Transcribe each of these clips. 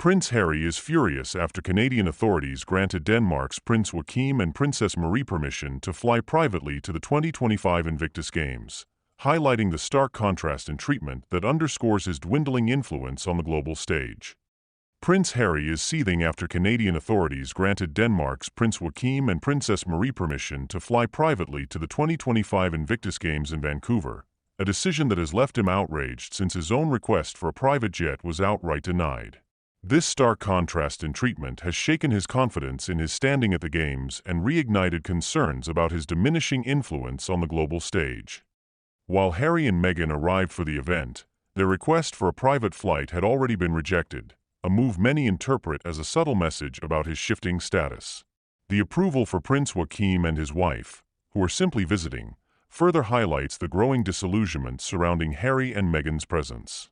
Prince Harry is furious after Canadian authorities granted Denmark's Prince Joachim and Princess Marie permission to fly privately to the 2025 Invictus Games, highlighting the stark contrast in treatment that underscores his dwindling influence on the global stage. Prince Harry is seething after Canadian authorities granted Denmark's Prince Joachim and Princess Marie permission to fly privately to the 2025 Invictus Games in Vancouver, a decision that has left him outraged since his own request for a private jet was outright denied. This stark contrast in treatment has shaken his confidence in his standing at the Games and reignited concerns about his diminishing influence on the global stage. While Harry and Meghan arrived for the event, their request for a private flight had already been rejected, a move many interpret as a subtle message about his shifting status. The approval for Prince Joachim and his wife, who are simply visiting, further highlights the growing disillusionment surrounding Harry and Meghan's presence.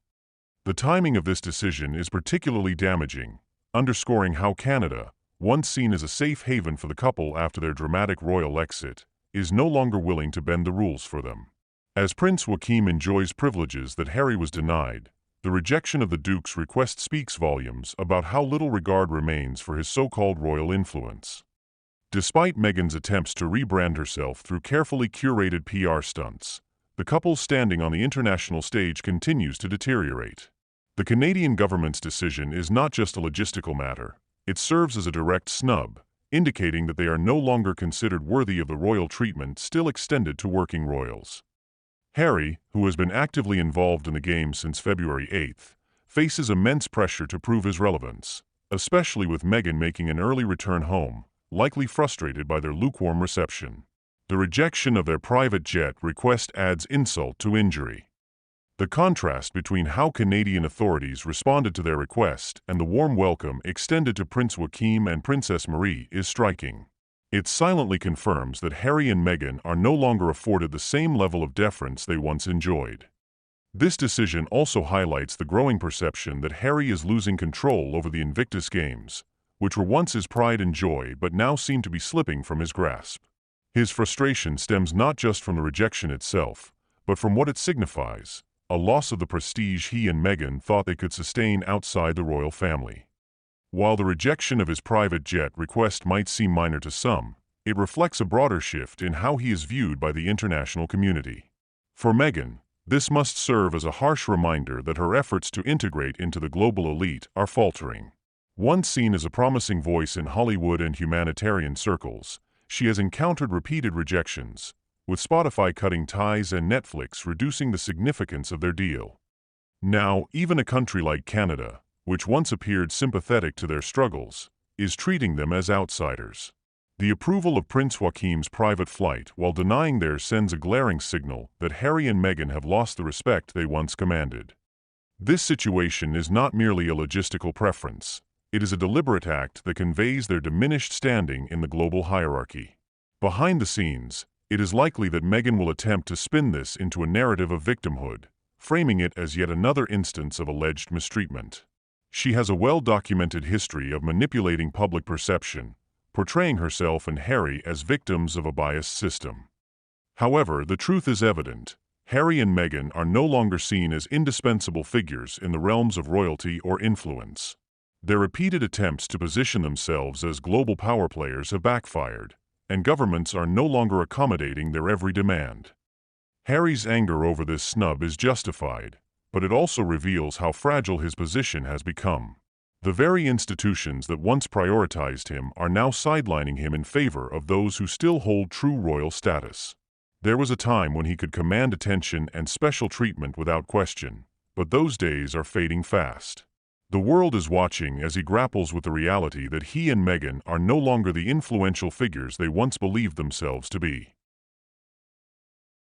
The timing of this decision is particularly damaging, underscoring how Canada, once seen as a safe haven for the couple after their dramatic royal exit, is no longer willing to bend the rules for them. As Prince Joachim enjoys privileges that Harry was denied, the rejection of the Duke's request speaks volumes about how little regard remains for his so-called royal influence. Despite Meghan's attempts to rebrand herself through carefully curated PR stunts, the couple's standing on the international stage continues to deteriorate. The Canadian government's decision is not just a logistical matter, it serves as a direct snub, indicating that they are no longer considered worthy of the royal treatment still extended to working royals. Harry, who has been actively involved in the Games since February 8, faces immense pressure to prove his relevance, especially with Meghan making an early return home, likely frustrated by their lukewarm reception. The rejection of their private jet request adds insult to injury. The contrast between how Canadian authorities responded to their request and the warm welcome extended to Prince Joachim and Princess Marie is striking. It silently confirms that Harry and Meghan are no longer afforded the same level of deference they once enjoyed. This decision also highlights the growing perception that Harry is losing control over the Invictus Games, which were once his pride and joy but now seem to be slipping from his grasp. His frustration stems not just from the rejection itself, but from what it signifies, a loss of the prestige he and Meghan thought they could sustain outside the royal family. While the rejection of his private jet request might seem minor to some, it reflects a broader shift in how he is viewed by the international community. For Meghan, this must serve as a harsh reminder that her efforts to integrate into the global elite are faltering. Once seen as a promising voice in Hollywood and humanitarian circles, she has encountered repeated rejections, with Spotify cutting ties and Netflix reducing the significance of their deal. Now, even a country like Canada, which once appeared sympathetic to their struggles, is treating them as outsiders. The approval of Prince Joachim's private flight while denying theirs sends a glaring signal that Harry and Meghan have lost the respect they once commanded. This situation is not merely a logistical preference. It is a deliberate act that conveys their diminished standing in the global hierarchy. Behind the scenes, it is likely that Meghan will attempt to spin this into a narrative of victimhood, framing it as yet another instance of alleged mistreatment. She has a well-documented history of manipulating public perception, portraying herself and Harry as victims of a biased system. However, the truth is evident. Harry and Meghan are no longer seen as indispensable figures in the realms of royalty or influence. Their repeated attempts to position themselves as global power players have backfired, and governments are no longer accommodating their every demand. Harry's anger over this snub is justified, but it also reveals how fragile his position has become. The very institutions that once prioritized him are now sidelining him in favor of those who still hold true royal status. There was a time when he could command attention and special treatment without question, but those days are fading fast. The world is watching as he grapples with the reality that he and Meghan are no longer the influential figures they once believed themselves to be.